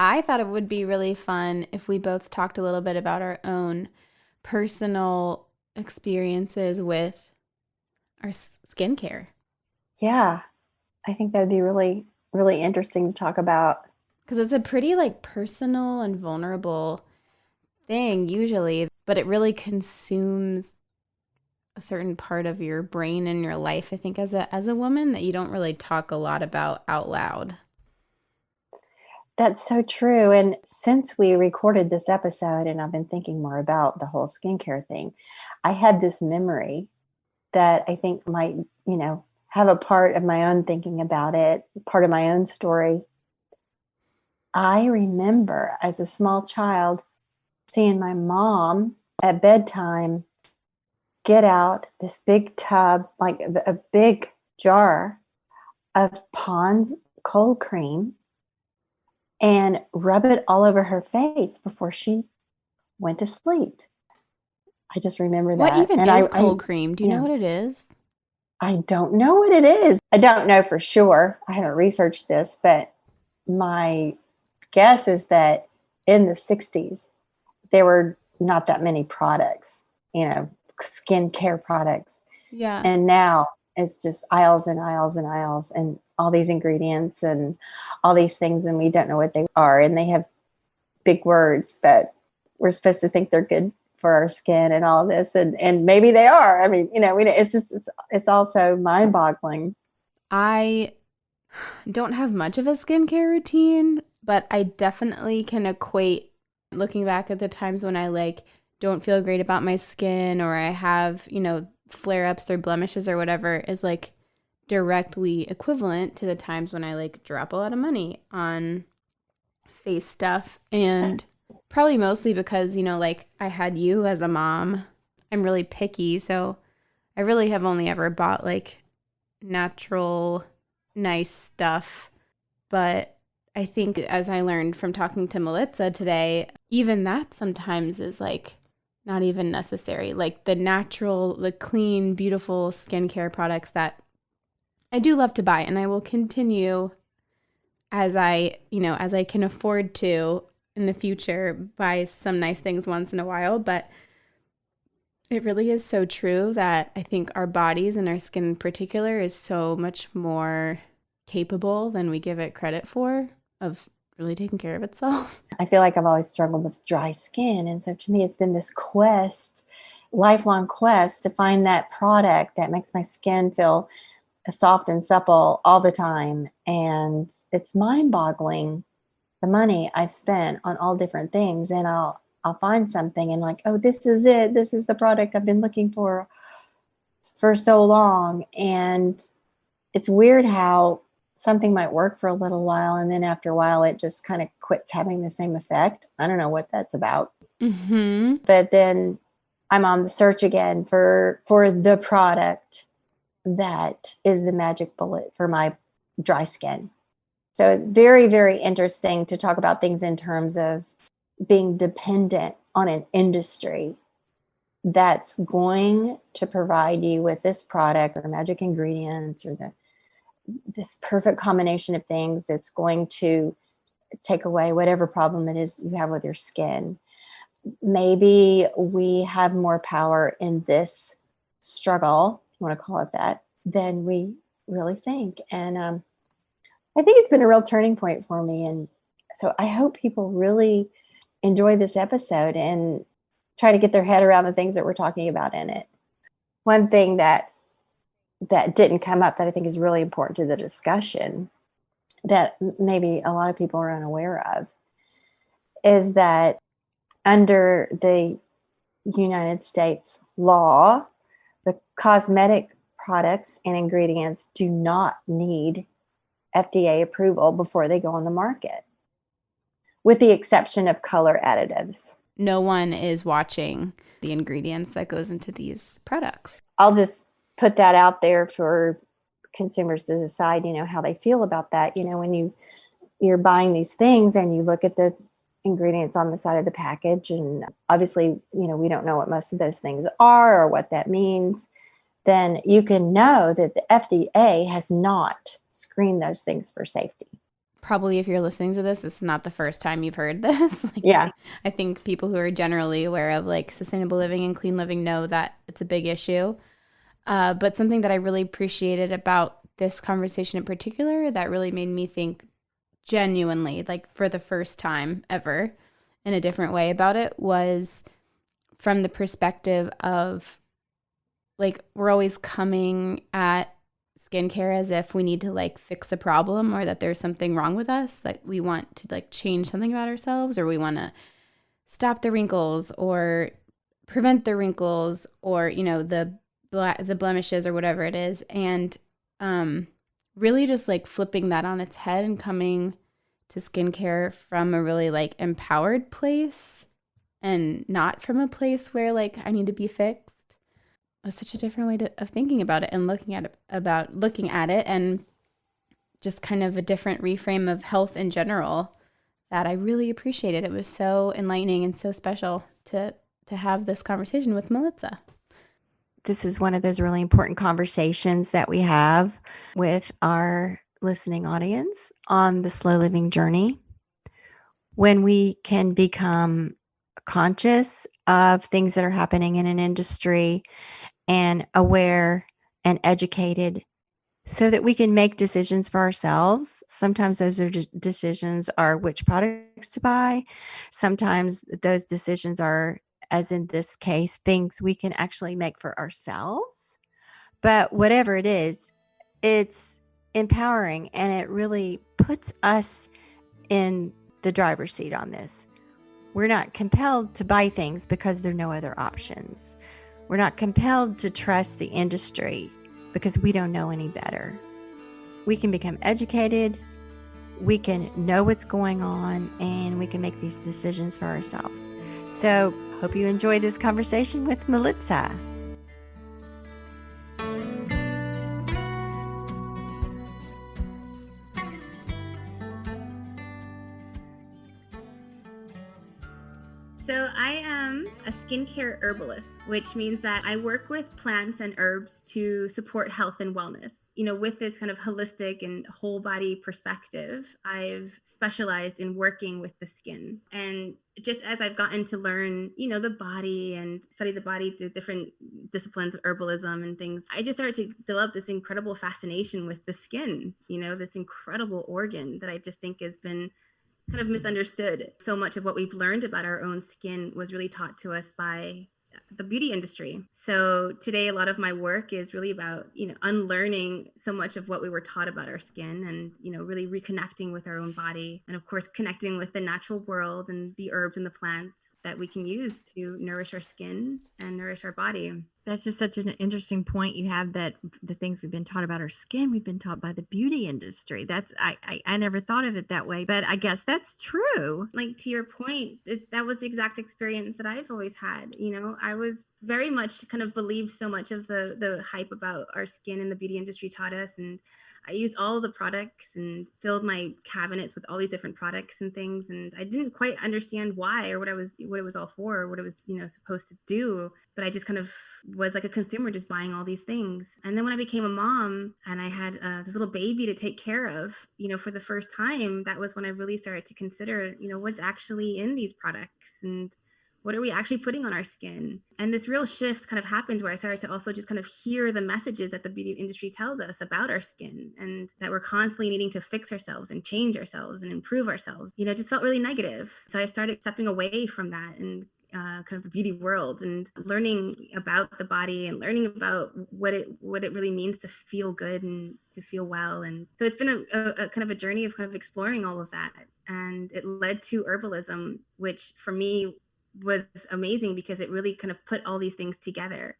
I thought it would be really fun if we both talked a little bit about our own personal experiences with our skincare. Yeah, I think that'd be really, really interesting to talk about. Because it's a pretty like personal and vulnerable thing usually, but it really consumes a certain part of your brain and your life, I think, as a woman that you don't really talk a lot about out loud. That's so true. And since we recorded this episode and I've been thinking more about the whole skincare thing, I had this memory that I think might, have a part of my own thinking about it, part of my own story. I remember as a small child seeing my mom at bedtime get out this big tub, like a big jar of Pond's cold cream and rub it all over her face before she went to sleep. I just remember What that. even And is I cold cream? Do you you know know, what it is? I don't know what it is. I don't know for sure. I haven't researched this, but my guess is that in the 60s, there were not that many products, skincare products. Yeah. And now it's just aisles and aisles and aisles and all these ingredients and all these things, and we don't know what they are. And they have big words that we're supposed to think they're good for our skin and all this. And maybe they are. I mean, it's also mind boggling. I don't have much of a skincare routine, but I definitely can equate looking back at the times when I like don't feel great about my skin or I have, flare ups or blemishes or whatever is like directly equivalent to the times when I like drop a lot of money on face stuff. And probably mostly because, like I had you as a mom. I'm really picky. So I really have only ever bought like natural, nice stuff. But I think as I learned from talking to Militza today, even that sometimes is like not even necessary. Like the natural, the clean, beautiful skincare products that I do love to buy and I will continue as I can afford to in the future buy some nice things once in a while, but it really is so true that I think our bodies and our skin in particular is so much more capable than we give it credit for of really taking care of itself. I feel like I've always struggled with dry skin. And so to me, it's been this quest, lifelong quest to find that product that makes my skin feel soft and supple all the time. And it's mind boggling the money I've spent on all different things. And I'll find something and like, oh, this is it. This is the product I've been looking for so long. And it's weird how something might work for a little while and then after a while it just kind of quits having the same effect. I don't know what that's about. Mm-hmm. But then I'm on the search again for the product that is the magic bullet for my dry skin. So it's very, very interesting to talk about things in terms of being dependent on an industry that's going to provide you with this product or magic ingredients or this perfect combination of things that's going to take away whatever problem it is you have with your skin. Maybe we have more power in this struggle, if you want to call it that, than we really think. And I think it's been a real turning point for me. And so I hope people really enjoy this episode and try to get their head around the things that we're talking about in it. One thing that didn't come up that I think is really important to the discussion that maybe a lot of people are unaware of is that under the United States law, the cosmetic products and ingredients do not need FDA approval before they go on the market, with the exception of color additives. No one is watching the ingredients that goes into these products. I'll just put that out there for consumers to decide, how they feel about that. When you're buying these things and you look at the ingredients on the side of the package, and obviously, we don't know what most of those things are or what that means, then you can know that the FDA has not screened those things for safety. probably if you're listening to this, it's not the first time you've heard this. Like, Yeah. I think people who are generally aware of like sustainable living and clean living know that it's a big issue. But something that I really appreciated about this conversation in particular that really made me think genuinely, like for the first time ever, in a different way about it was from the perspective of like we're always coming at skincare as if we need to like fix a problem or that there's something wrong with us, that we want to like change something about ourselves, or we want to stop the wrinkles or prevent the wrinkles, or the blemishes or whatever it is. And really just like flipping that on its head and coming to skincare from a really like empowered place and not from a place where like I need to be fixed. Was such a different way of thinking about it and looking at it, and just kind of a different reframe of health in general that I really appreciated. It was so enlightening and so special to have this conversation with Militza. This is one of those really important conversations that we have with our listening audience on the slow living journey. When we can become conscious of things that are happening in an industry and aware and educated so that we can make decisions for ourselves. Sometimes those decisions are which products to buy. Sometimes those decisions are, as in this case, things we can actually make for ourselves. But whatever it is, it's empowering, and it really puts us in the driver's seat on this. We're not compelled to buy things because there are no other options. We're not compelled to trust the industry because we don't know any better. We can become educated, we can know what's going on, and we can make these decisions for ourselves. So, hope you enjoyed this conversation with Militza. So I am a skincare herbalist, which means that I work with plants and herbs to support health and wellness. With this kind of holistic and whole body perspective, I've specialized in working with the skin. And just as I've gotten to learn, the body and study the body through different disciplines of herbalism and things, I just started to develop this incredible fascination with the skin, this incredible organ that I just think has been kind of misunderstood. So much of what we've learned about our own skin was really taught to us by the beauty industry. So today, a lot of my work is really about, unlearning so much of what we were taught about our skin and, really reconnecting with our own body. And of course, connecting with the natural world and the herbs and the plants that we can use to nourish our skin and nourish our body. That's just such an interesting point you have, that the things we've been taught about our skin, we've been taught by the beauty industry. That's I never thought of it that way, but I guess that's true. Like, to your point, that was the exact experience that I've always had. I was very much kind of believed so much of the hype about our skin and the beauty industry taught us, and I used all the products and filled my cabinets with all these different products and things. And I didn't quite understand why or what it was all for, or what it was, supposed to do. But I just kind of was like a consumer, just buying all these things. And then when I became a mom and I had this little baby to take care of, for the first time, that was when I really started to consider, what's actually in these products and what are we actually putting on our skin? And this real shift kind of happened where I started to also just kind of hear the messages that the beauty industry tells us about our skin, and that we're constantly needing to fix ourselves and change ourselves and improve ourselves. Just felt really negative. So I started stepping away from that and kind of the beauty world, and learning about the body and learning about what it really means to feel good and to feel well. And so it's been a kind of a journey of kind of exploring all of that. And it led to herbalism, which for me was amazing because it really kind of put all these things together,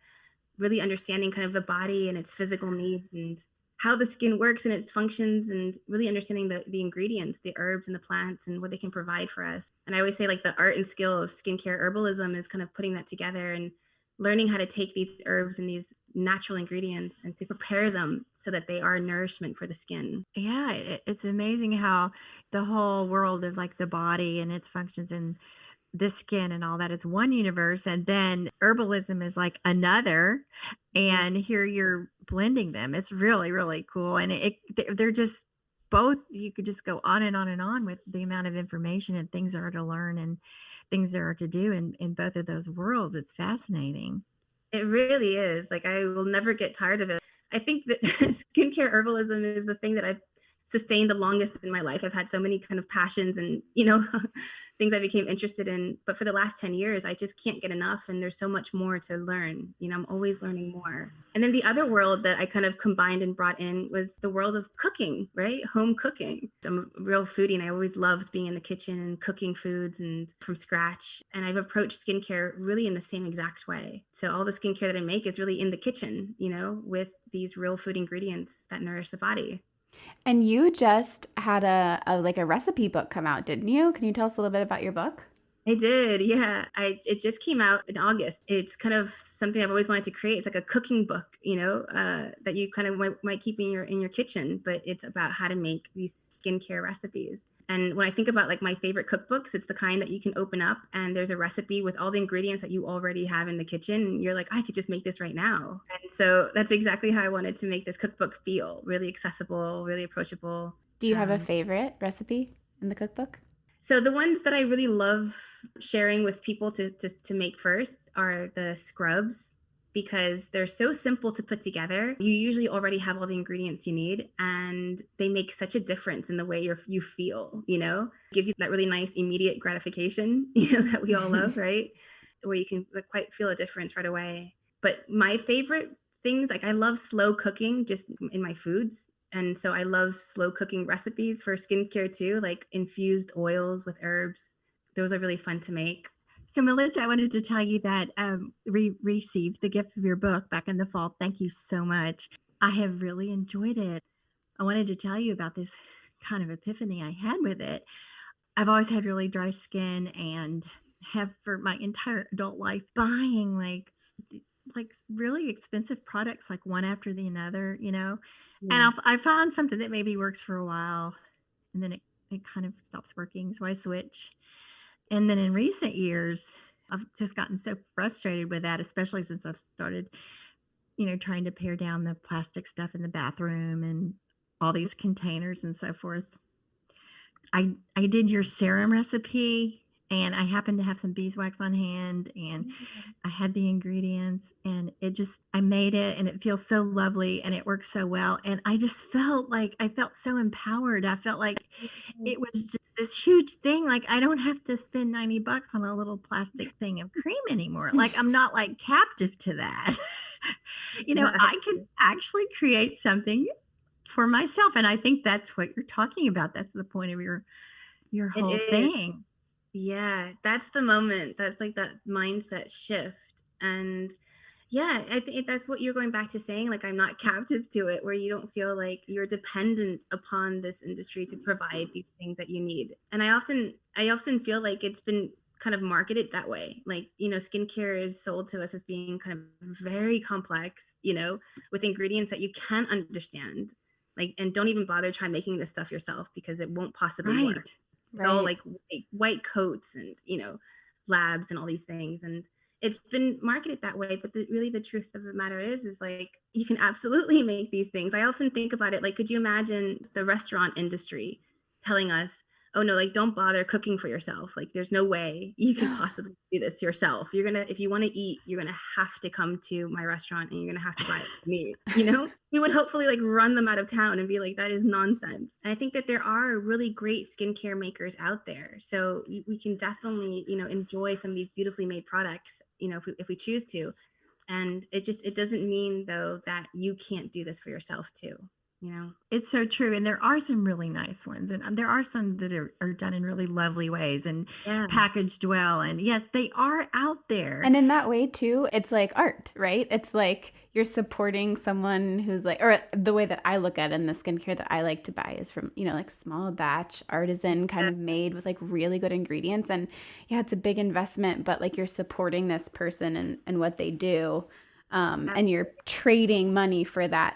really understanding kind of the body and its physical needs and how the skin works and its functions, and really understanding the ingredients, the herbs and the plants and what they can provide for us. And I always say, like, the art and skill of skincare herbalism is kind of putting that together and learning how to take these herbs and these natural ingredients and to prepare them so that they are nourishment for the skin. Yeah, it's amazing how the whole world of like the body and its functions and the skin and all that is one universe, and then herbalism is like another, and here you're blending them. It's really, really cool. And they're just both, you could just go on and on and on with the amount of information and things there are to learn and things there are to do in both of those worlds. It's fascinating. It really is. Like, I will never get tired of it. I think that skincare herbalism is the thing that I've sustained the longest in my life. I've had so many kind of passions and, things I became interested in. But for the last 10 years, I just can't get enough. And there's so much more to learn. I'm always learning more. And then the other world that I kind of combined and brought in was the world of cooking, right? Home cooking. I'm a real foodie and I always loved being in the kitchen and cooking foods and from scratch. And I've approached skincare really in the same exact way. So all the skincare that I make is really in the kitchen, with these real food ingredients that nourish the body. And you just had a recipe book come out, didn't you? Can you tell us a little bit about your book? I did, yeah. It just came out in August. It's kind of something I've always wanted to create. It's like a cooking book, that you kind of might keep in your kitchen, but it's about how to make these skincare recipes. And when I think about like my favorite cookbooks, it's the kind that you can open up and there's a recipe with all the ingredients that you already have in the kitchen. And you're like, I could just make this right now. And so that's exactly how I wanted to make this cookbook feel: really accessible, really approachable. Do you have a favorite recipe in the cookbook? So the ones that I really love sharing with people to make first are the scrubs, because they're so simple to put together. You usually already have all the ingredients you need, and they make such a difference in the way you feel, It gives you that really nice immediate gratification, that we all love, right? Where you can quite feel a difference right away. But my favorite things, like I love slow cooking just in my foods. And so I love slow cooking recipes for skincare too, like infused oils with herbs. Those are really fun to make. So, Militza, I wanted to tell you that we received the gift of your book back in the fall. Thank you so much. I have really enjoyed it. I wanted to tell you about this kind of epiphany I had with it. I've always had really dry skin and have for my entire adult life buying like really expensive products, like one after the other, Yeah. And I found something that maybe works for a while and then it kind of stops working. So I switch. And then in recent years, I've just gotten so frustrated with that, especially since I've started, trying to pare down the plastic stuff in the bathroom and all these containers and so forth. I did your serum recipe, and I happened to have some beeswax on hand, and I had the ingredients, and I made it, and it feels so lovely, and it works so well. And I just felt so empowered. I felt like it was just this huge thing. Like, I don't have to spend $90 on a little plastic thing of cream anymore. Like, I'm not like captive to that. I can actually create something for myself. And I think that's what you're talking about. That's the point of your whole thing. Yeah, that's the moment. That's like that mindset shift. And yeah, I think that's what you're going back to saying, like, I'm not captive to it, where you don't feel like you're dependent upon this industry to provide these things that you need. And I often feel like it's been kind of marketed that way. Like, skincare is sold to us as being kind of very complex, with ingredients that you can't understand. Like, and don't even bother trying making this stuff yourself because it won't possibly work. Right. All like white coats and, labs and all these things. And it's been marketed that way. But really the truth of the matter is like, you can absolutely make these things. I often think about it. Like, could you imagine the restaurant industry telling us, oh no, like, don't bother cooking for yourself. Like, there's no way you can possibly do this yourself. If you want to eat, you're going to have to come to my restaurant and you're going to have to buy it from me. We would hopefully like run them out of town and be like, that is nonsense. And I think that there are really great skincare makers out there. So we can definitely, enjoy some of these beautifully made products, if we choose to. And it doesn't mean though that you can't do this for yourself too. It's so true. And there are some really nice ones. And there are some that are done in really lovely ways and packaged well. And yes, they are out there. And in that way too, it's like art, right? It's like you're supporting someone who's like, or the way that I look at it in the skincare that I like to buy is from, like small batch artisan kind of made with like really good ingredients. And yeah, it's a big investment, but like you're supporting this person and what they do. And you're trading money for that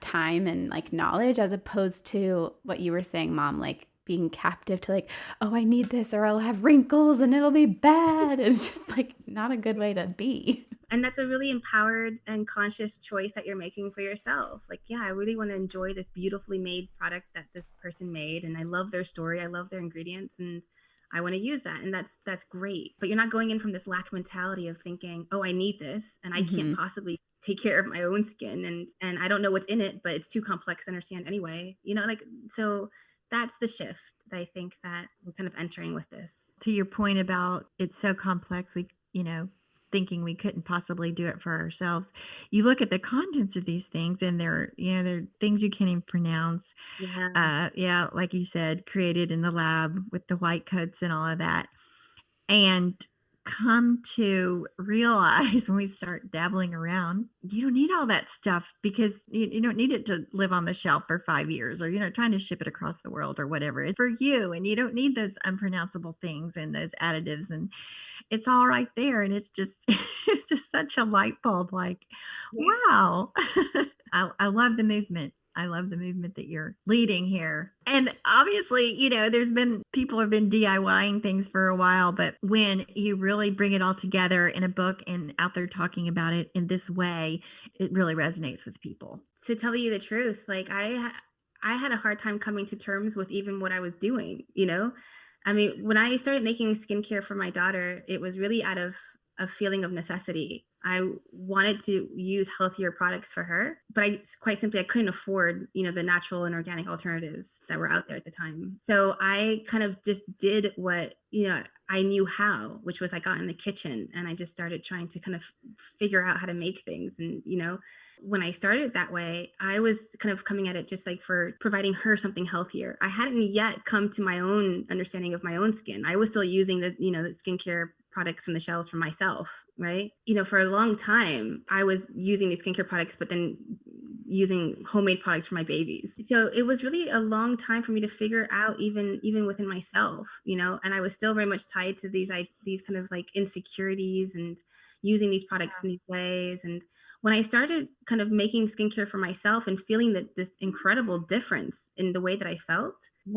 time and like knowledge, as opposed to what you were saying, Mom, like being captive to like, oh, I need this or I'll have wrinkles and it'll be bad. It's just like not a good way to be. And that's a really empowered and conscious choice that you're making for yourself. Like, yeah, I really want to enjoy this beautifully made product that this person made. And I love their story. I love their ingredients. And I want to use that. And that's great. But you're not going in from this lack mentality of thinking, oh, I need this and I can't possibly take care of my own skin. And I don't know what's in it, but it's too complex to understand anyway. Like, so that's the shift that I think that we're kind of entering with this. To your point about it's so complex, we, thinking we couldn't possibly do it for ourselves. You look at the contents of these things and they're things you can't even pronounce. Yeah. Like you said, created in the lab with the white coats and all of that. And come to realize when we start dabbling around, you don't need all that stuff because you don't need it to live on the shelf for 5 years or, trying to ship it across the world or whatever. It's for you. And you don't need those unpronounceable things and those additives. And it's all right there. And it's just, it's just such a light bulb. Like, wow. I love the movement. I love the movement that you're leading here. And obviously, there's been people have been DIYing things for a while, but when you really bring it all together in a book and out there talking about it in this way, it really resonates with people. To tell you the truth, like I had a hard time coming to terms with even what I was doing, I mean, when I started making skincare for my daughter, it was really out of a feeling of necessity. I wanted to use healthier products for her, but I couldn't afford, the natural and organic alternatives that were out there at the time. So I kind of just did what, I knew how, which was I got in the kitchen and I just started trying to kind of figure out how to make things. And, when I started that way, I was kind of coming at it just like for providing her something healthier. I hadn't yet come to my own understanding of my own skin. I was still using the skincare products from the shelves for myself, right? For a long time, I was using these skincare products, but then using homemade products for my babies. So it was really a long time for me to figure out even within myself, and I was still very much tied to these kind of like insecurities and using these products in these ways. And when I started kind of making skincare for myself and feeling that this incredible difference in the way that I felt,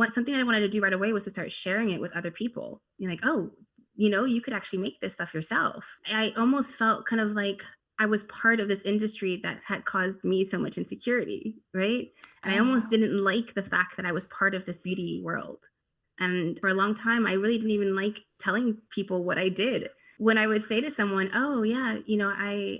something I wanted to do right away was to start sharing it with other people. Like, oh, you could actually make this stuff yourself. I almost felt kind of like I was part of this industry that had caused me so much insecurity, right? And I almost didn't like the fact that I was part of this beauty world. And for a long time, I really didn't even like telling people what I did. When I would say to someone, oh yeah,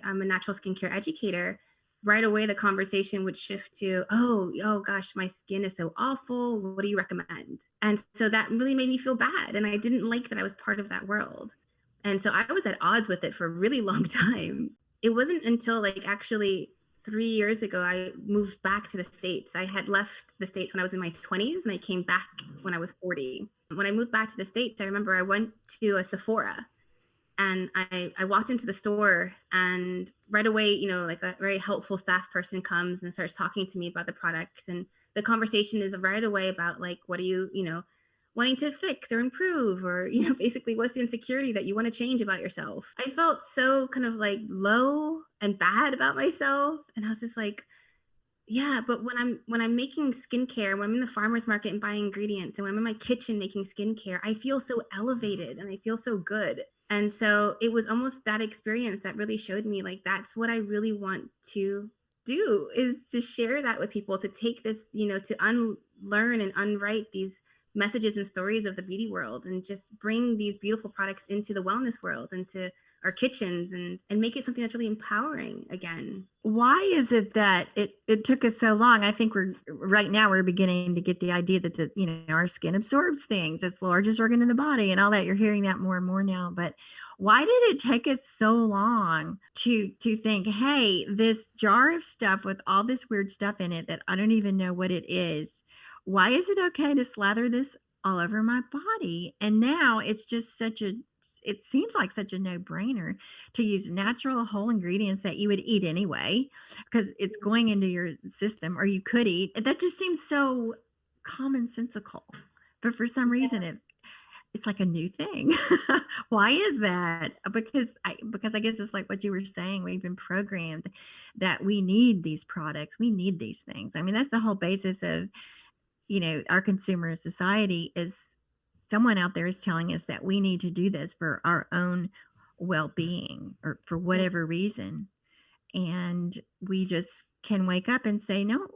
I'm a natural skincare educator, right away the conversation would shift to, oh gosh, my skin is so awful. What do you recommend? And so that really made me feel bad. And I didn't like that I was part of that world. And so I was at odds with it for a really long time. It wasn't until like actually 3 years ago, I moved back to the States. I had left the States when I was in my 20s and I came back when I was 40. When I moved back to the States, I remember I went to a Sephora. And I walked into the store and right away, like a very helpful staff person comes and starts talking to me about the products. And the conversation is right away about like, what are you, wanting to fix or improve or, basically what's the insecurity that you want to change about yourself? I felt so kind of like low and bad about myself. And I was just like, yeah, but when I'm making skincare, when I'm in the farmer's market and buying ingredients, and when I'm in my kitchen making skincare, I feel so elevated and I feel so good. And so it was almost that experience that really showed me like, that's what I really want to do, is to share that with people, to take this, to unlearn and unwrite these messages and stories of the beauty world and just bring these beautiful products into the wellness world, into our kitchens and make it something that's really empowering again. Why is it that it took us so long? I think we're beginning to get the idea that our skin absorbs things. It's the largest organ in the body and all that. You're hearing that more and more now. But why did it take us so long to think, hey, this jar of stuff with all this weird stuff in it that I don't even know what it is, why is it okay to slather this all over my body? And now it's just it seems like such a no-brainer to use natural whole ingredients that you would eat anyway, because it's going into your system, or you could eat. That just seems so commonsensical. But for some reason, it's like a new thing. Why is that? Because I guess it's like what you were saying. We've been programmed that we need these products. We need these things. I mean, that's the whole basis of, our consumer society is someone out there is telling us that we need to do this for our own well-being or for whatever reason. And we just can wake up and say, no,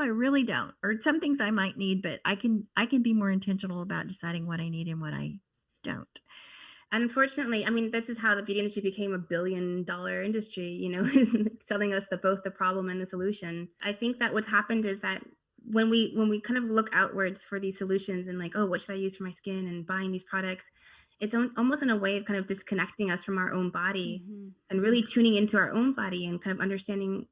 I really don't. Or some things I might need, but I can be more intentional about deciding what I need and what I don't. And unfortunately, I mean, this is how the beauty industry became a billion-dollar industry, telling us both the problem and the solution. I think that what's happened is that when we kind of look outwards for these solutions and like, oh, what should I use for my skin, and buying these products, it's almost in a way of kind of disconnecting us from our own body and really tuning into our own body and kind of understanding,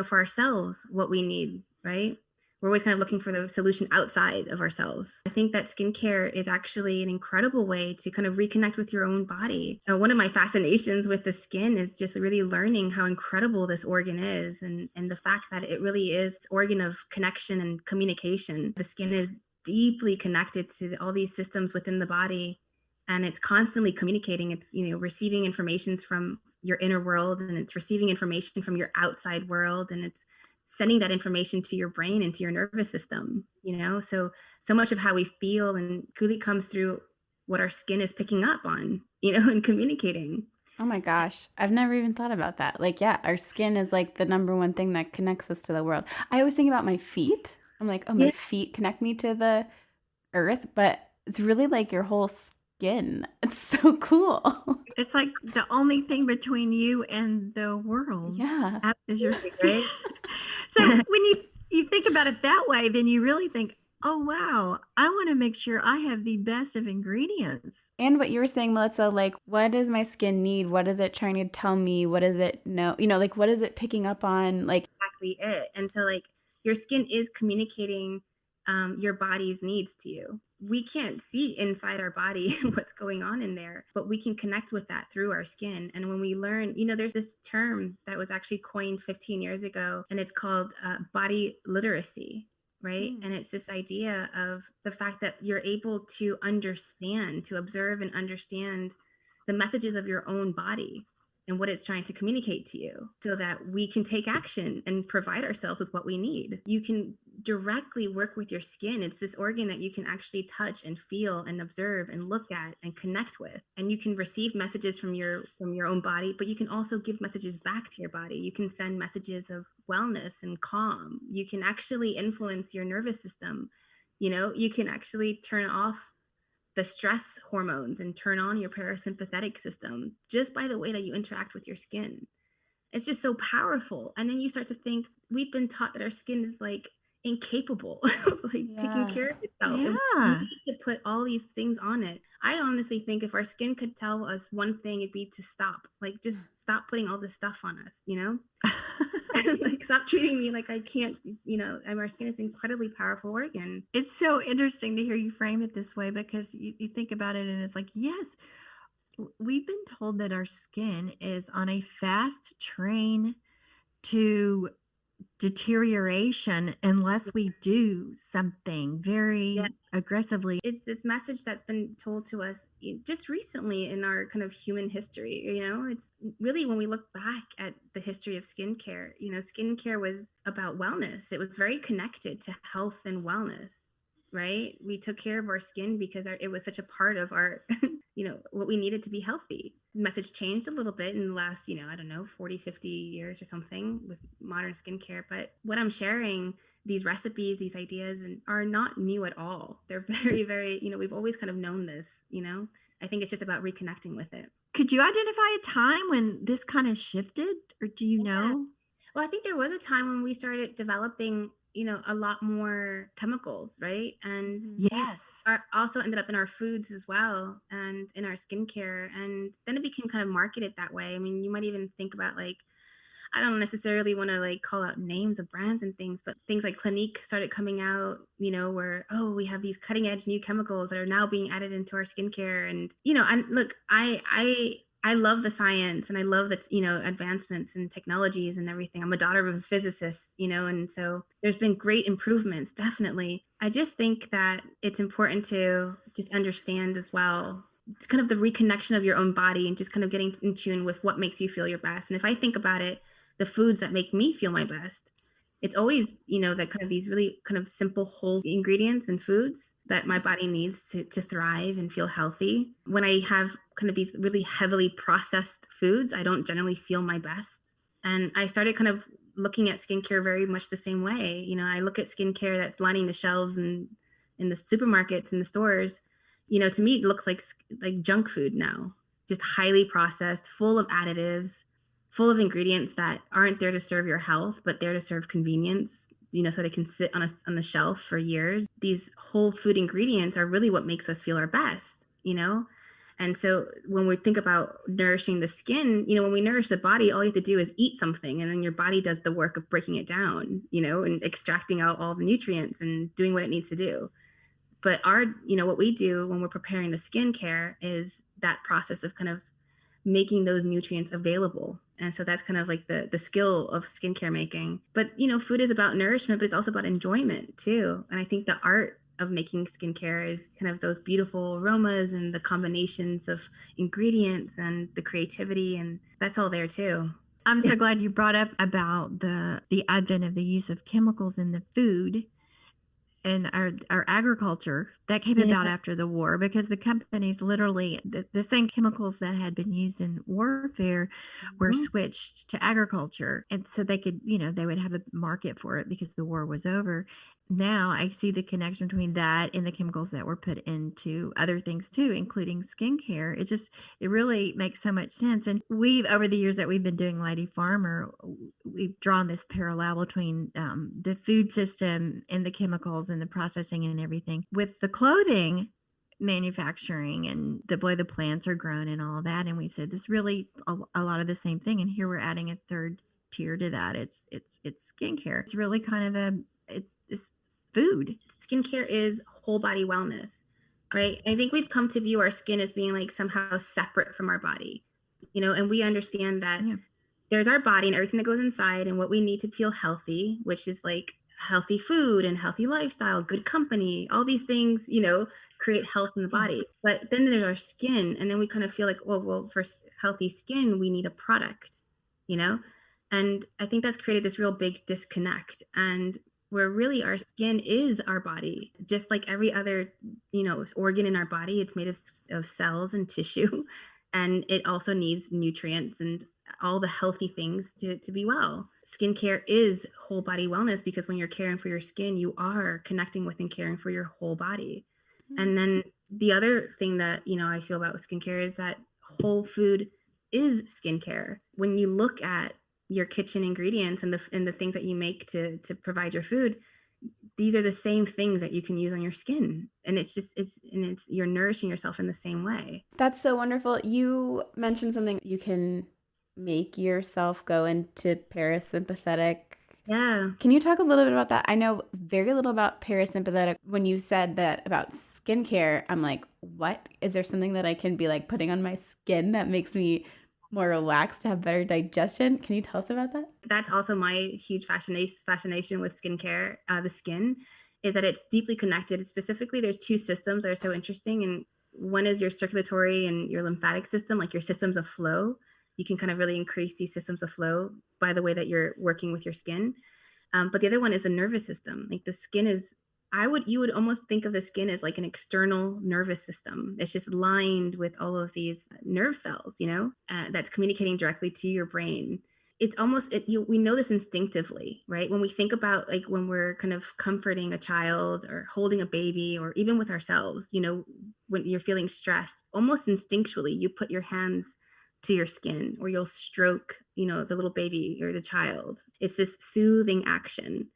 for ourselves what we need, right? We're always kind of looking for the solution outside of ourselves. I think that skincare is actually an incredible way to kind of reconnect with your own body. One of my fascinations with the skin is just really learning how incredible this organ is, and the fact that it really is an organ of connection and communication. The skin is deeply connected to all these systems within the body, and it's constantly communicating. It's, receiving information from your inner world, and it's receiving information from your outside world, and it's sending that information to your brain and to your nervous system, so much of how we feel and really comes through what our skin is picking up on, and communicating. Oh my gosh. I've never even thought about that. Like, yeah, our skin is like the number one thing that connects us to the world. I always think about my feet. I'm like, oh, my feet connect me to the earth, but it's really like your whole skin. It's so cool. It's like the only thing between you and the world. Yeah. Is your skin. So when you think about it that way, then you really think, oh, wow, I want to make sure I have the best of ingredients. And what you were saying, Militza, like, what does my skin need? What is it trying to tell me? What does it know? Like, what is it picking up on? Like, exactly it. And so, like, your skin is communicating your body's needs to you. We can't see inside our body what's going on in there, but we can connect with that through our skin. And when we learn, there's this term that was actually coined 15 years ago, and it's called body literacy, right? And it's this idea of the fact that you're able to observe and understand the messages of your own body and what it's trying to communicate to you, so that we can take action and provide ourselves with what we need. You can directly work with your skin. It's this organ that you can actually touch and feel and observe and look at and connect with. And you can receive messages from your own body, but you can also give messages back to your body. You can send messages of wellness and calm. You can actually influence your nervous system. You can actually turn off the stress hormones and turn on your parasympathetic system just by the way that you interact with your skin. It's just so powerful. And then you start to think, we've been taught that our skin is like incapable of taking care of itself. Yeah. And we need to put all these things on it. I honestly think if our skin could tell us one thing, it'd be to stop. Like, just stop putting all this stuff on us, like, stop treating me like I can't, our skin is an incredibly powerful organ. It's so interesting to hear you frame it this way, because you think about it and it's like, yes, we've been told that our skin is on a fast train to deterioration unless we do something very aggressively. It's this message that's been told to us just recently in our kind of human history. It's really, when we look back at the history of skincare, skincare was about wellness. It was very connected to health and wellness, right? We took care of our skin because it was such a part of our, what we needed to be healthy. The message changed a little bit in the last, 40, 50 years or something with modern skincare. But what I'm sharing, these recipes, these ideas, and are not new at all. They're very, very, we've always kind of known this, I think it's just about reconnecting with it. Could you identify a time when this kind of shifted, or do you know? Well, I think there was a time when we started developing a lot more chemicals, right? And yes, also ended up in our foods as well, and in our skincare. And then it became kind of marketed that way. I mean, you might even think about, like, I don't necessarily want to like call out names of brands and things, but things like Clinique started coming out, where, oh, we have these cutting edge new chemicals that are now being added into our skincare. And, and look, I love the science, and I love that, advancements and technologies and everything. I'm a daughter of a physicist, and so there's been great improvements, definitely. I just think that it's important to just understand as well, it's kind of the reconnection of your own body and just kind of getting in tune with what makes you feel your best. And if I think about it, the foods that make me feel my best, It's always, that kind of these really kind of simple whole ingredients and foods that my body needs to thrive and feel healthy. When I have kind of these really heavily processed foods, I don't generally feel my best. And I started kind of looking at skincare very much the same way. I look at skincare that's lining the shelves and in the supermarkets and the stores. To me, it looks like junk food now, just highly processed, full of additives, full of ingredients that aren't there to serve your health, but there to serve convenience, so they can sit on the shelf for years. These whole food ingredients are really what makes us feel our best, And so when we think about nourishing the skin, when we nourish the body, all you have to do is eat something, and then your body does the work of breaking it down, and extracting out all the nutrients and doing what it needs to do. But what we do when we're preparing the skincare is that process of kind of making those nutrients available. And so that's kind of like the skill of skincare making. But, food is about nourishment, but it's also about enjoyment too. And I think the art of making skincare is kind of those beautiful aromas and the combinations of ingredients and the creativity. And that's all there too. I'm so glad you brought up about the advent of the use of chemicals in the food and our agriculture that came about after the war, because the companies literally, the same chemicals that had been used in warfare were switched to agriculture. And so they could, they would have a market for it because the war was over. Now I see the connection between that and the chemicals that were put into other things too, including skincare. It really makes so much sense. And over the years that we've been doing Lady Farmer, we've drawn this parallel between the food system and the chemicals and the processing and everything with the clothing manufacturing and the way the plants are grown and all of that. And we've said this really a lot of the same thing. And here we're adding a third tier to that. It's skincare. It's really kind of it's food. Skincare is whole body wellness, right? I think we've come to view our skin as being like somehow separate from our body, and we understand that there's our body and everything that goes inside and what we need to feel healthy, which is like healthy food and healthy lifestyle, good company, all these things, create health in the body. But then there's our skin. And then we kind of feel like, well, for healthy skin, we need a product, And I think that's created this real big disconnect. And where really our skin is our body, just like every other, organ in our body. It's made of cells and tissue, and it also needs nutrients and all the healthy things to be well. Skincare is whole body wellness, because when you're caring for your skin, you are connecting with and caring for your whole body. And then the other thing that, I feel about with skincare is that whole food is skincare. When you look at your kitchen ingredients and the things that you make to provide your food, these are the same things that you can use on your skin. And you're nourishing yourself in the same way. That's so wonderful. You mentioned something, you can make yourself go into parasympathetic. Yeah. Can you talk a little bit about that? I know very little about parasympathetic. When you said that about skincare, I'm like, what? Is there something that I can be like putting on my skin that makes me more relaxed, to have better digestion? Can you tell us about that? That's also my huge fascination with skincare. The skin is that it's deeply connected. Specifically, there's two systems that are so interesting. And one is your circulatory and your lymphatic system, like your systems of flow. You can kind of really increase these systems of flow by the way that you're working with your skin. But the other one is the nervous system. Like the skin is, you would almost think of the skin as like an external nervous system. It's just lined with all of these nerve cells, that's communicating directly to your brain. It's almost, we know this instinctively, right? When we think about like when we're kind of comforting a child or holding a baby, or even with ourselves, when you're feeling stressed, almost instinctually, you put your hands to your skin, or you'll stroke, the little baby or the child. It's this soothing action.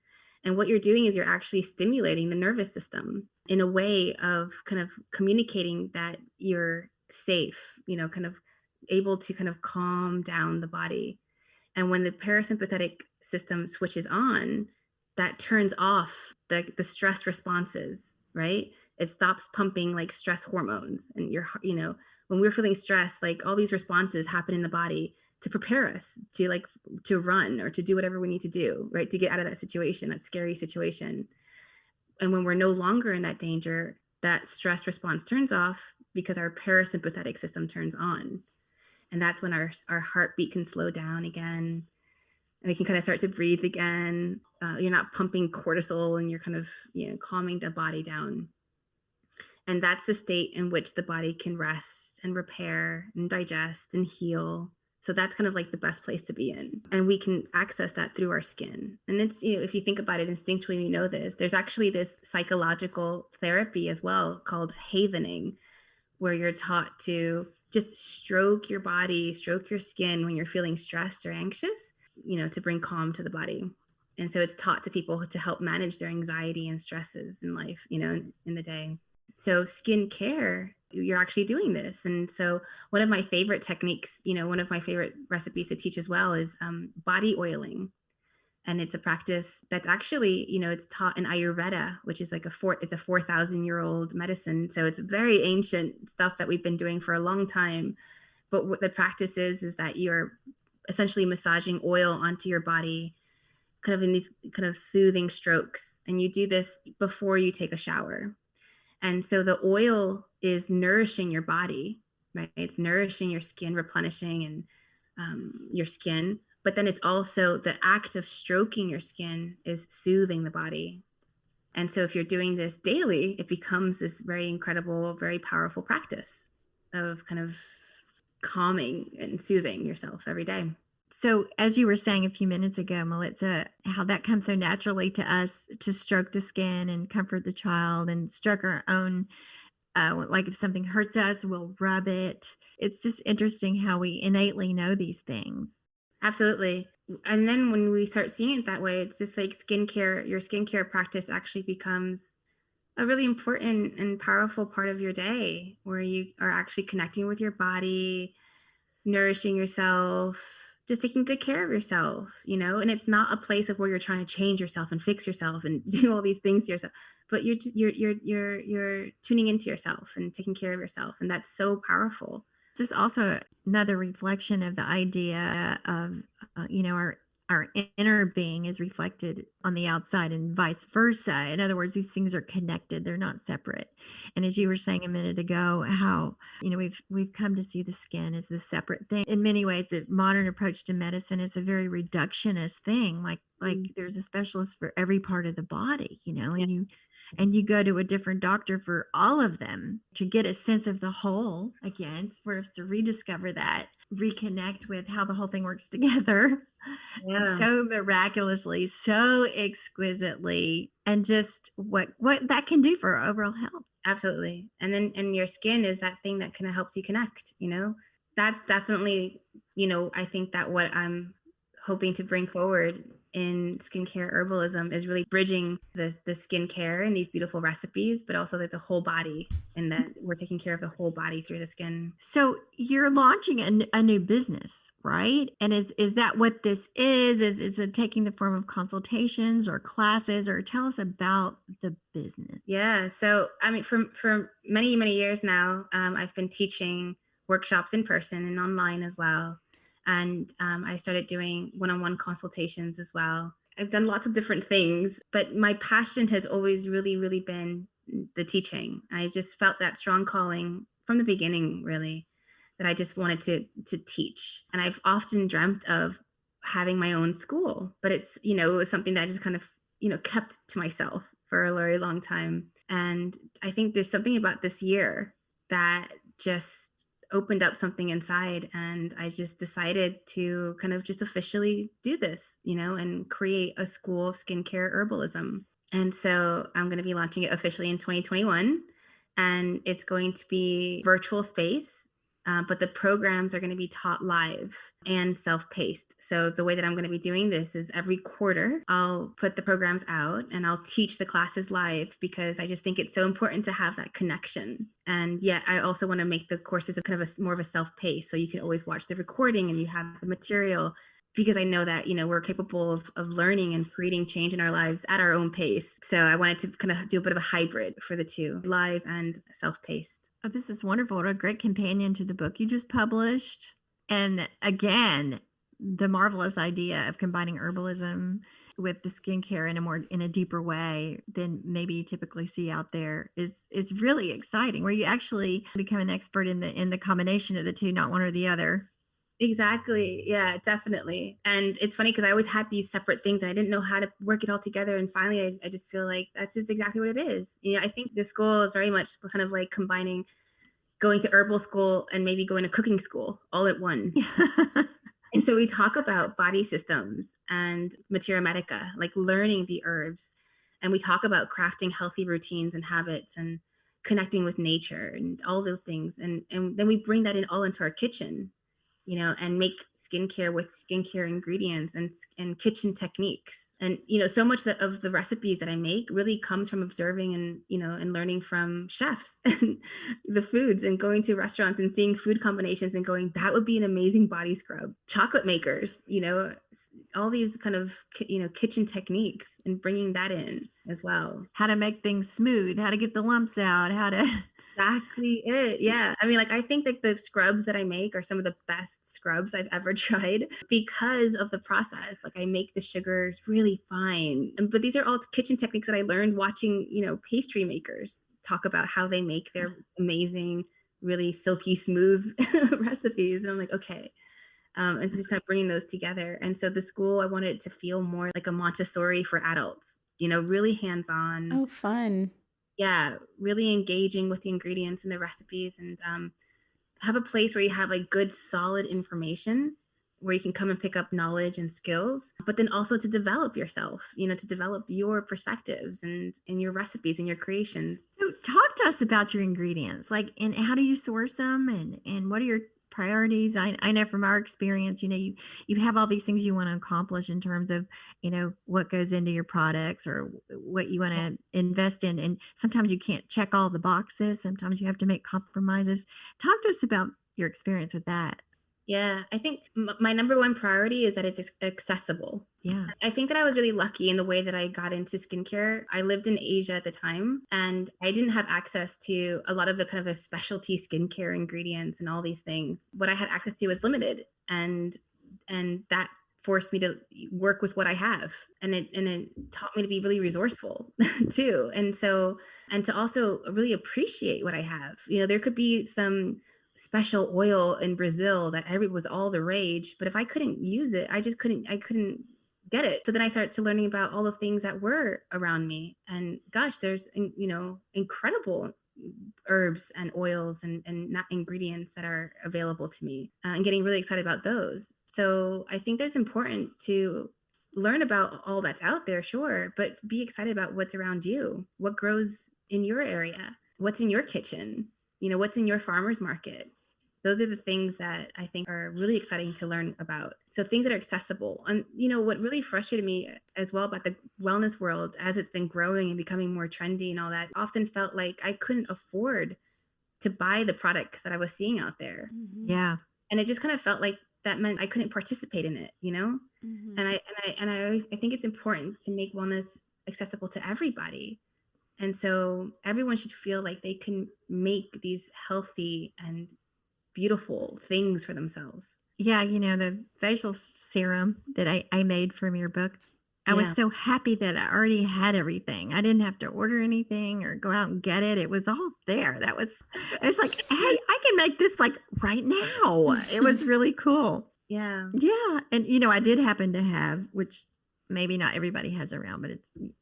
And what you're doing is you're actually stimulating the nervous system in a way of kind of communicating that you're safe, kind of able to kind of calm down the body. And when the parasympathetic system switches on, that turns off the stress responses, right? It stops pumping like stress hormones. And when we're feeling stressed, like all these responses happen in the body to prepare us to run or to do whatever we need to do, right? To get out of that situation, that scary situation. And when we're no longer in that danger, that stress response turns off because our parasympathetic system turns on. And that's when our heartbeat can slow down again. And we can kind of start to breathe again. you're not pumping cortisol, and you're kind of, calming the body down. And that's the state in which the body can rest and repair and digest and heal. So that's kind of like the best place to be in. And we can access that through our skin. And it's, if you think about it instinctually, we know this. There's actually this psychological therapy as well called havening, where you're taught to just stroke your body, stroke your skin when you're feeling stressed or anxious, to bring calm to the body. And so it's taught to people to help manage their anxiety and stresses in life, in the day. So skincare, you're actually doing this. And so one of my favorite techniques, one of my favorite recipes to teach as well is body oiling. And it's a practice that's actually, it's taught in Ayurveda, which is like it's a 4,000-year-old medicine. So it's very ancient stuff that we've been doing for a long time. But what the practice is that you're essentially massaging oil onto your body, kind of in these kind of soothing strokes. And you do this before you take a shower. And so the oil is nourishing your body, right? It's nourishing your skin, replenishing and your skin. But then it's also the act of stroking your skin is soothing the body. And so if you're doing this daily, it becomes this very incredible, very powerful practice of kind of calming and soothing yourself every day. So as you were saying a few minutes ago, Militza, how that comes so naturally to us to stroke the skin and comfort the child and stroke our own, like if something hurts us, we'll rub it. It's just interesting how we innately know these things. Absolutely. And then when we start seeing it that way, it's just like skincare, your skincare practice actually becomes a really important and powerful part of your day, where you are actually connecting with your body, nourishing yourself, just taking good care of yourself, and it's not a place of where you're trying to change yourself and fix yourself and do all these things to yourself, but you're tuning into yourself and taking care of yourself. And that's so powerful. Just also another reflection of the idea of, our inner being is reflected on the outside and vice versa. In other words, these things are connected. They're not separate. And as you were saying a minute ago, how, we've come to see the skin as the separate thing. In many ways, the modern approach to medicine is a very reductionist thing. Like there's a specialist for every part of the body, and you go to a different doctor for all of them to get a sense of the whole again, for us to rediscover that, reconnect with how the whole thing works together. Yeah. So miraculously, so exquisitely, and just what that can do for our overall health. Absolutely. And your skin is that thing that kind of helps you connect, that's definitely, I think that what I'm hoping to bring forward in skincare herbalism is really bridging the skincare and these beautiful recipes, but also like the whole body, and that we're taking care of the whole body through the skin. So you're launching a new business, right? And is that what this is? Is it taking the form of consultations or classes, or tell us about the business? Yeah. So, I mean, for many, many years now, I've been teaching workshops in person and online as well. And I started doing one-on-one consultations as well. I've done lots of different things, but my passion has always really, really been the teaching. I just felt that strong calling from the beginning, really, that I just wanted to teach. And I've often dreamt of having my own school, but it's, it was something that I just kind of, kept to myself for a very long time. And I think there's something about this year that just opened up something inside, and I just decided to kind of just officially do this, and create a school of skincare herbalism. And so I'm going to be launching it officially in 2021, and it's going to be virtual space. But the programs are going to be taught live and self-paced. So the way that I'm going to be doing this is every quarter, I'll put the programs out and I'll teach the classes live, because I just think it's so important to have that connection. And yet I also want to make the courses kind of more of a self-paced, so you can always watch the recording and you have the material, because I know that, we're capable of learning and creating change in our lives at our own pace. So I wanted to kind of do a bit of a hybrid for the two, live and self-paced. Oh, this is wonderful. What a great companion to the book you just published. And again, the marvelous idea of combining herbalism with the skincare in a deeper way than maybe you typically see out there is really exciting, where you actually become an expert in the combination of the two, not one or the other. Exactly. Yeah, definitely. And it's funny because I always had these separate things and I didn't know how to work it all together. And finally, I just feel like that's just exactly what it is. I think the school is very much kind of like combining going to herbal school and maybe going to cooking school all at one. And so we talk about body systems and materia medica, like learning the herbs. And we talk about crafting healthy routines and habits and connecting with nature and all those things. And then we bring that in all into our kitchen, and make skincare with skincare ingredients and kitchen techniques. And, so much of the recipes that I make really comes from observing and learning from chefs and the foods and going to restaurants and seeing food combinations and going, that would be an amazing body scrub. Chocolate makers, all these kind of, kitchen techniques and bringing that in as well. How to make things smooth, how to get the lumps out, how to Exactly it. Yeah. I mean, like, I think that the scrubs that I make are some of the best scrubs I've ever tried because of the process. Like, I make the sugars really fine. But these are all kitchen techniques that I learned watching, pastry makers talk about how they make their amazing, really silky smooth recipes. And I'm like, okay. And so just kind of bringing those together. And so the school, I wanted it to feel more like a Montessori for adults, really hands-on. Oh, fun. Yeah, really engaging with the ingredients and the recipes, and have a place where you have like good solid information where you can come and pick up knowledge and skills, but then also to develop yourself, to develop your perspectives and your recipes and your creations. So talk to us about your ingredients, like, and how do you source them, and what are your priorities? I know from our experience, you have all these things you want to accomplish in terms of, what goes into your products or what you want to invest in. And sometimes you can't check all the boxes. Sometimes you have to make compromises. Talk to us about your experience with that. Yeah, I think my number one priority is that it's accessible. Yeah. I think that I was really lucky in the way that I got into skincare. I lived in Asia at the time and I didn't have access to a lot of the kind of the specialty skincare ingredients and all these things. What I had access to was limited, and that forced me to work with what I have, and it taught me to be really resourceful too. And to also really appreciate what I have. There could be some special oil in Brazil that was all the rage, but if I couldn't use it, I couldn't get it. So then I started to learning about all the things that were around me, and gosh, there's incredible herbs and oils and not ingredients that are available to me, and getting really excited about those. So I think that's important to learn about all that's out there, sure, but be excited about what's around you, what grows in your area, what's in your kitchen, what's in your farmer's market. Those are the things that I think are really exciting to learn about. So things that are accessible. And, what really frustrated me as well about the wellness world as it's been growing and becoming more trendy and all that, often felt like I couldn't afford to buy the products that I was seeing out there. Mm-hmm. Yeah. And it just kind of felt like that meant I couldn't participate in it, Mm-hmm. And I think it's important to make wellness accessible to everybody. And so everyone should feel like they can make these healthy and beautiful things for themselves. Yeah, the facial serum that I made from your book, I was so happy that I already had everything. I didn't have to order anything or go out and get it. It was all there. It's like, hey, I can make this like right now. It was really cool. Yeah. Yeah. And, I did happen to have, which maybe not everybody has around, but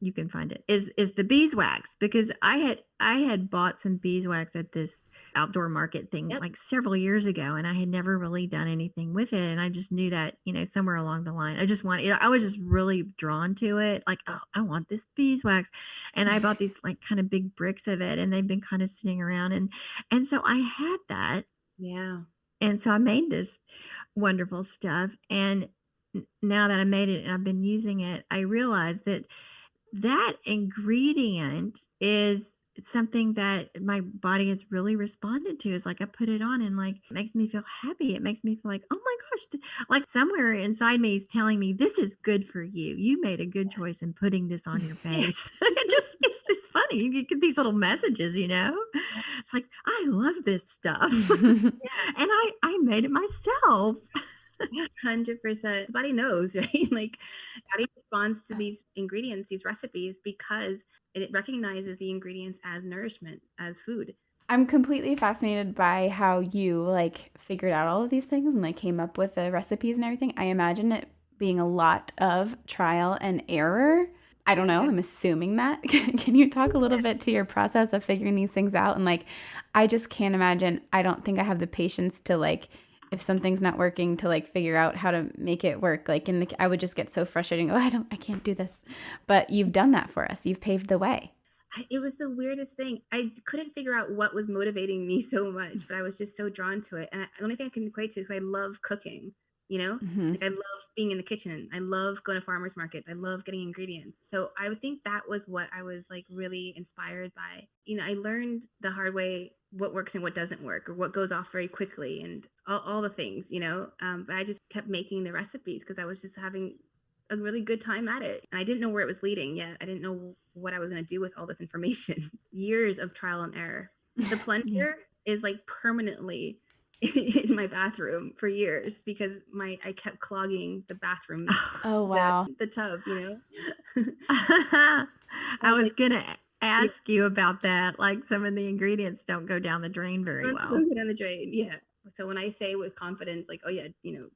you can find it, is the beeswax, because I had bought some beeswax at this outdoor market thing like several years ago, and I had never really done anything with it. And I just knew that, somewhere along the line, I was just really drawn to it. Like, oh, I want this beeswax. And I bought these like kind of big bricks of it, and they've been kind of sitting around. And so I had that. Yeah. And so I made this wonderful stuff. And now that I made it and I've been using it, I realized that ingredient is something that my body has really responded to. Is like I put it on and like it makes me feel happy. It makes me feel like, oh my gosh, like somewhere inside me is telling me this is good for you. You made a good choice in putting this on your face. It's funny. You get these little messages, It's like, I love this stuff. And I made it myself. 100%. The body knows, right? Like, body responds to these ingredients, these recipes, because it recognizes the ingredients as nourishment, as food. I'm completely fascinated by how you like figured out all of these things and like came up with the recipes and everything. I imagine it being a lot of trial and error. I don't know. Yeah. I'm assuming that. Can you talk a little bit to your process of figuring these things out? And like, I just can't imagine. I don't think I have the patience to like, if something's not working, to like figure out how to make it work. Like, I would just get so frustrated. And go, I can't do this. But you've done that for us. You've paved the way. It was the weirdest thing. I couldn't figure out what was motivating me so much, but I was just so drawn to it. And the only thing I can equate to is I love cooking, Mm-hmm. like I love being in the kitchen. I love going to farmers markets. I love getting ingredients. So I would think that was what I was like really inspired by. I learned the hard way what works and what doesn't work, or what goes off very quickly, and all the things, but I just kept making the recipes because I was just having a really good time at it. And I didn't know where it was leading yet. I didn't know what I was going to do with all this information. Years of trial and error. The plunger is like permanently in my bathroom for years because I kept clogging the bathroom. Oh, wow. The tub, I was going to ask you about that. Like some of the ingredients don't go down the drain very well. Don't go down the drain. Yeah. So when I say with confidence, like, oh yeah,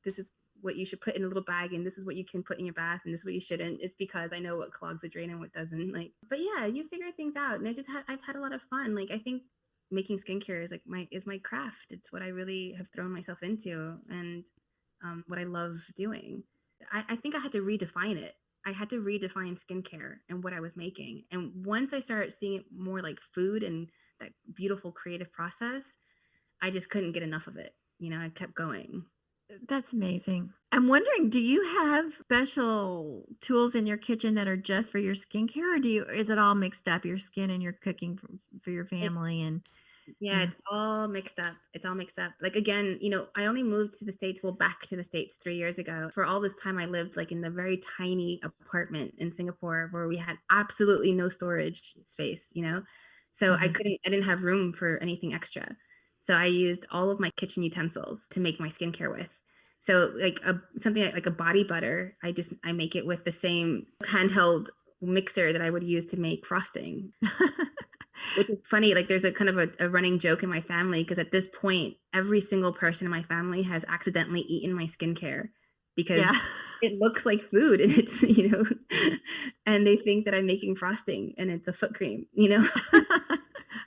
this is what you should put in a little bag, and this is what you can put in your bath, and this is what you shouldn't, it's because I know what clogs a drain and what doesn't. Like, but yeah, you figure things out, and I've had a lot of fun. Like, I think making skincare is like my craft. It's what I really have thrown myself into, and what I love doing. I think I had to redefine it. I had to redefine skincare and what I was making. And once I started seeing it more like food and that beautiful creative process, I just couldn't get enough of it. I kept going. That's amazing. I'm wondering, do you have special tools in your kitchen that are just for your skincare, or is it all mixed up, your skin and your cooking for your family? Yeah, it's all mixed up. Like, again, I only moved to the States, back to the States 3 years ago. For all this time, I lived like in the very tiny apartment in Singapore where we had absolutely no storage space, so I didn't have room for anything extra. So I used all of my kitchen utensils to make my skincare with. So like something like a body butter, I make it with the same handheld mixer that I would use to make frosting. Which is funny. Like, there's a kind of a running joke in my family because at this point, every single person in my family has accidentally eaten my skincare because it looks like food, and it's, and they think that I'm making frosting and it's a foot cream,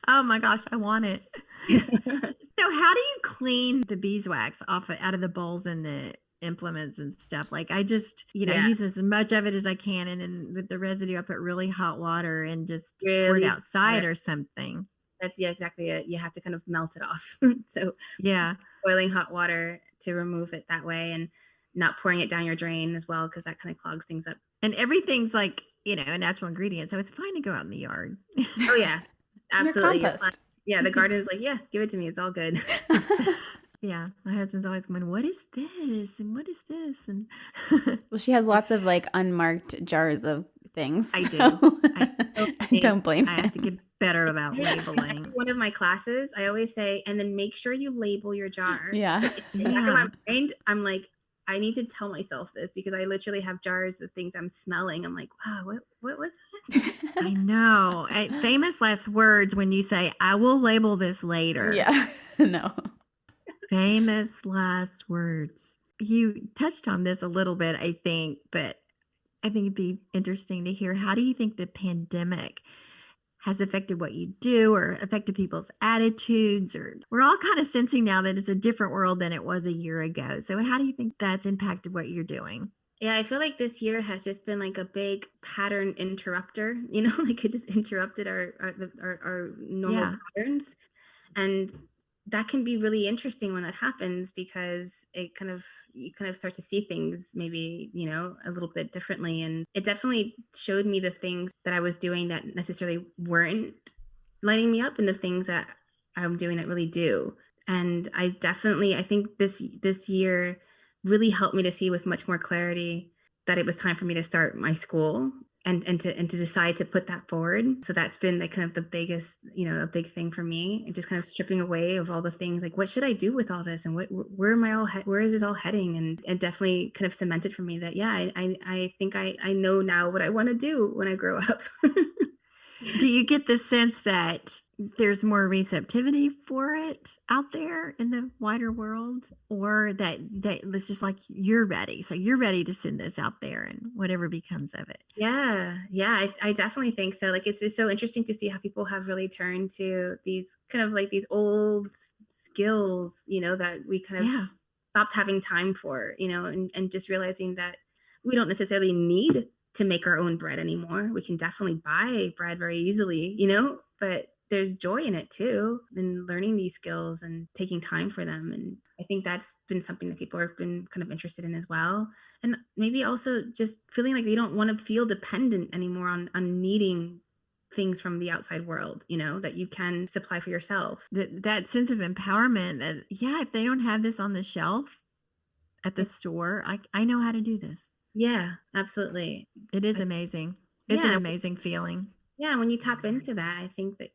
Oh my gosh, I want it. So how do you clean the beeswax out of the bowls and the implements and stuff? Like, I just use as much of it as I can, and then with the residue I put really hot water and just pour it outside or something. That's exactly it. You have to kind of melt it off. So yeah, boiling hot water to remove it that way, and not pouring it down your drain as well, because that kind of clogs things up. And everything's like a natural ingredient, so it's fine to go out in the yard. Oh yeah, absolutely. You're fine. Yeah, the garden is like, yeah, give it to me, it's all good. Yeah, my husband's always going, what is this? And what is this? And well, she has lots of like unmarked jars of things. I do. I don't blame I have to get better about labeling. One of my classes, I always say, and then make sure you label your jar. Yeah. In the back of my mind, I'm like, I need to tell myself this because I literally have jars of things I'm smelling. I'm like, wow, what was that? I know. Famous last words when you say, I will label this later. Yeah. No. Famous last words. You touched on this a little bit, I think, but I think it'd be interesting to hear, how do you think the pandemic has affected what you do or affected people's attitudes? Or we're all kind of sensing now that it's a different world than it was a year ago. So how do you think that's impacted what you're doing? Yeah, I feel like this year has just been like a big pattern interrupter, like it just interrupted our normal patterns. And that can be really interesting when that happens, because you kind of start to see things maybe, a little bit differently. And it definitely showed me the things that I was doing that necessarily weren't lighting me up, and the things that I'm doing that really do. And I think this year really helped me to see with much more clarity that it was time for me to start my school and to decide to put that forward. So that's been like kind of the biggest, a big thing for me, and just kind of stripping away of all the things like, what should I do with all this, and where is this all heading? And it definitely kind of cemented for me that, yeah, I think I know now what I want to do when I grow up. Do you get the sense that there's more receptivity for it out there in the wider world, or that it's just like you're ready, so you're ready to send this out there and whatever becomes of it? Yeah, I definitely think so. Like it's so interesting to see how people have really turned to these kind of like these old skills, that we kind of Yeah. stopped having time for, and just realizing that we don't necessarily need to make our own bread anymore. We can definitely buy bread very easily, but there's joy in it too, and learning these skills and taking time for them. And I think that's been something that people have been kind of interested in as well. And maybe also just feeling like they don't want to feel dependent anymore on needing things from the outside world, that you can supply for yourself. That sense of empowerment that, yeah, if they don't have this on the shelf at the store, I know how to do this. Yeah, absolutely. It is amazing. It's an amazing feeling. Yeah, when you tap into that, I think that,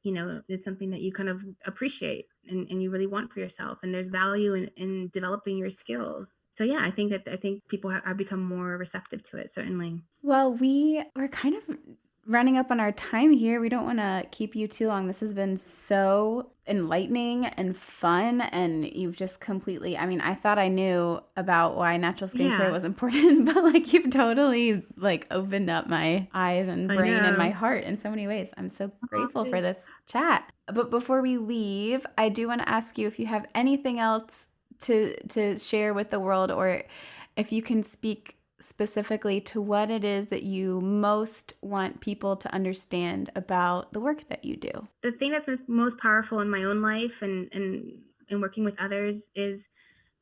it's something that you kind of appreciate and you really want for yourself. And there's value in developing your skills. So yeah, I think people have become more receptive to it, certainly. Well, we're kind of running up on our time here. We don't want to keep you too long. This has been so enlightening and fun, and you've just completely, I mean, I thought I knew about why natural skincare was important, but like you've totally like opened up my eyes and brain and my heart in so many ways. I'm so grateful for this chat. But before we leave, I do want to ask you if you have anything else to share with the world, or if you can speak specifically to what it is that you most want people to understand about the work that you do. The thing that's most powerful in my own life and working with others is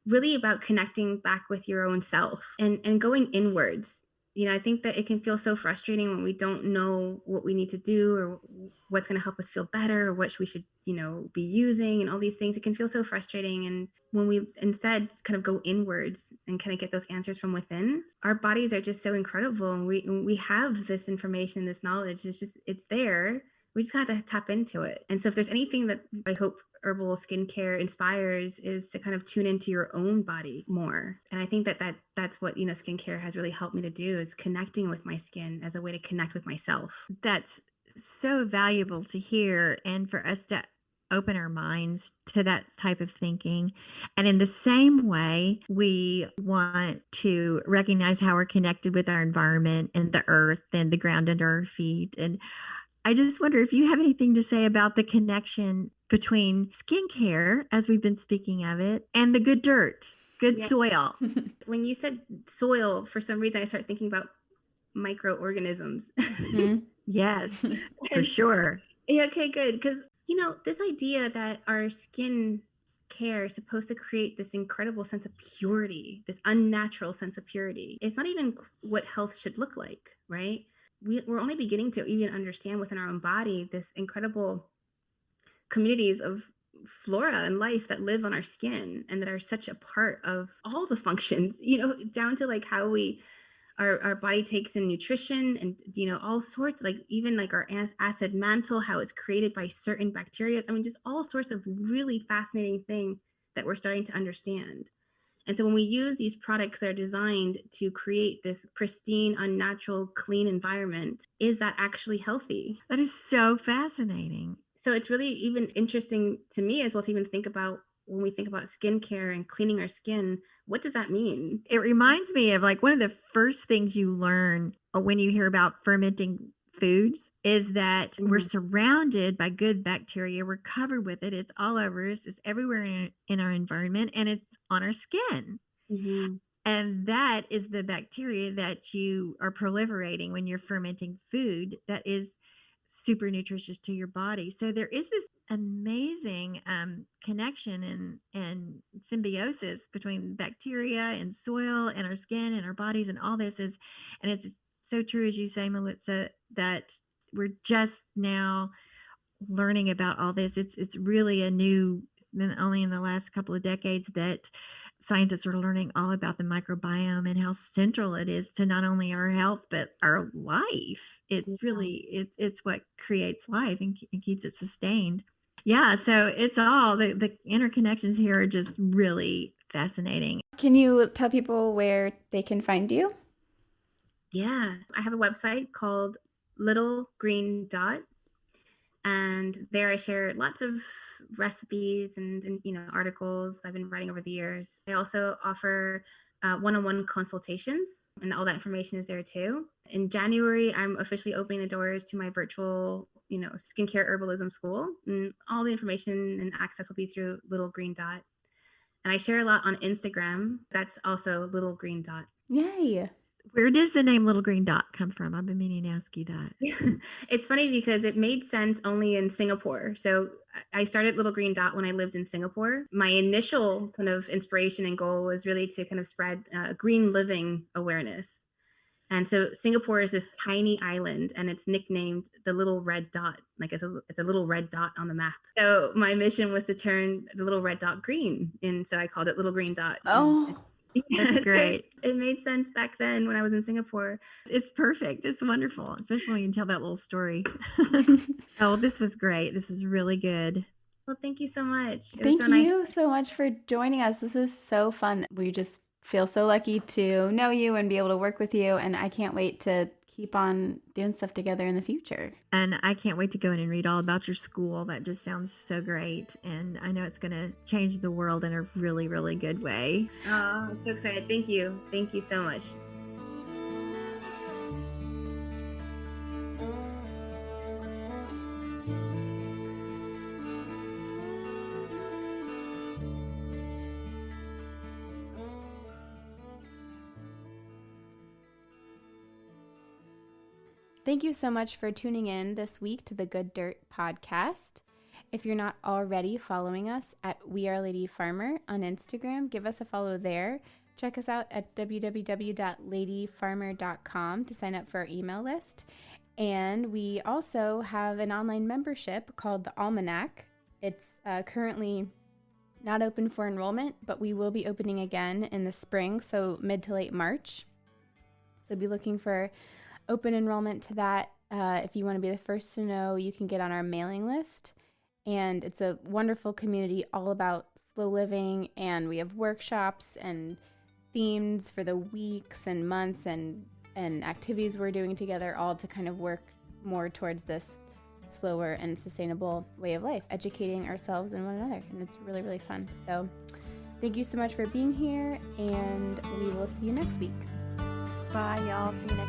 really about connecting back with your own self and going inwards. I think that it can feel so frustrating when we don't know what we need to do or what's going to help us feel better or what we should, be using and all these things. It can feel so frustrating. And when we instead kind of go inwards and kind of get those answers from within, our bodies are just so incredible. And we have this information, this knowledge. It's there. We just have to tap into it. And so if there's anything that I hope herbal skincare inspires is to kind of tune into your own body more. And I think that's what, skincare has really helped me to do, is connecting with my skin as a way to connect with myself. That's so valuable to hear, and for us to open our minds to that type of thinking. And in the same way, we want to recognize how we're connected with our environment and the earth and the ground under our feet. And I just wonder if you have anything to say about the connection between skincare, as we've been speaking of it, and the good dirt, good soil. When you said soil, for some reason, I started thinking about microorganisms. Yes, for sure. Yeah, okay, good. Because, this idea that our skin care is supposed to create this incredible sense of purity, this unnatural sense of purity, it's not even what health should look like, right? We're only beginning to even understand within our own body this incredible communities of flora and life that live on our skin and that are such a part of all the functions, down to like how our body takes in nutrition and, all sorts, like even like our acid mantle, how it's created by certain bacteria. I mean, just all sorts of really fascinating thing that we're starting to understand. And so when we use these products that are designed to create this pristine, unnatural, clean environment, is that actually healthy? That is so fascinating. So it's really even interesting to me as well to even think about, when we think about skincare and cleaning our skin, what does that mean? It reminds me of like one of the first things you learn when you hear about fermenting foods is that we're surrounded by good bacteria. We're covered with it. It's all over us. It's everywhere in our environment, and it's on our skin. And that is the bacteria that you are proliferating when you're fermenting food that is super nutritious to your body. So there is this amazing connection and symbiosis between bacteria and soil and our skin and our bodies, and all this is, and it's so true as you say, Militza, that we're just now learning about all this. It's really it's been only in the last couple of decades that scientists are learning all about the microbiome and how central it is to not only our health but our life. It's really it's what creates life and keeps it sustained. Yeah, so it's all the interconnections here are just really fascinating. Can you tell people where they can find you? Yeah, I have a website called Little Green Dot, And there I share lots of recipes and articles I've been writing over the years. I also offer one-on-one consultations, and all that information is there too. In January, I'm officially opening the doors to my virtual, skincare herbalism school, and all the information and access will be through Little Green Dot. And I share a lot on Instagram. That's also Little Green Dot. Yay. Where does the name Little Green Dot come from? I've been meaning to ask you that. It's funny because it made sense only in Singapore. So I started Little Green Dot when I lived in Singapore. My initial kind of inspiration and goal was really to kind of spread green living awareness. And so Singapore is this tiny island, and it's nicknamed the Little Red Dot. Like it's a little red dot on the map. So my mission was to turn the little red dot green. And so I called it Little Green Dot. Oh, that's great. It made sense back then when I was in Singapore. It's perfect. It's wonderful, especially when you tell that little story. Oh, this was great. This was really good. Well, thank you so much. Thank you so much for joining us. This is so fun. We just feel so lucky to know you and be able to work with you. And I can't wait to keep on doing stuff together in the future. And I can't wait to go in and read all about your school. That just sounds so great. And I know it's going to change the world in a really, really good way. Oh, I'm so excited. Thank you. Thank you so much. Thank you so much for tuning in this week to the Good Dirt podcast. If you're not already following us at We Are Lady Farmer on Instagram, give us a follow there. Check us out at www.ladyfarmer.com to sign up for our email list. And we also have an online membership called the Almanac. It's currently not open for enrollment, but we will be opening again in the spring, so mid to late March. So be looking for open enrollment to that. If you want to be the first to know, you can get on our mailing list. And it's a wonderful community all about slow living. And we have workshops and themes for the weeks and months and activities we're doing together, all to kind of work more towards this slower and sustainable way of life, educating ourselves and one another. And it's really, really fun. So thank you so much for being here, and we will see you next week. Bye, y'all. See you next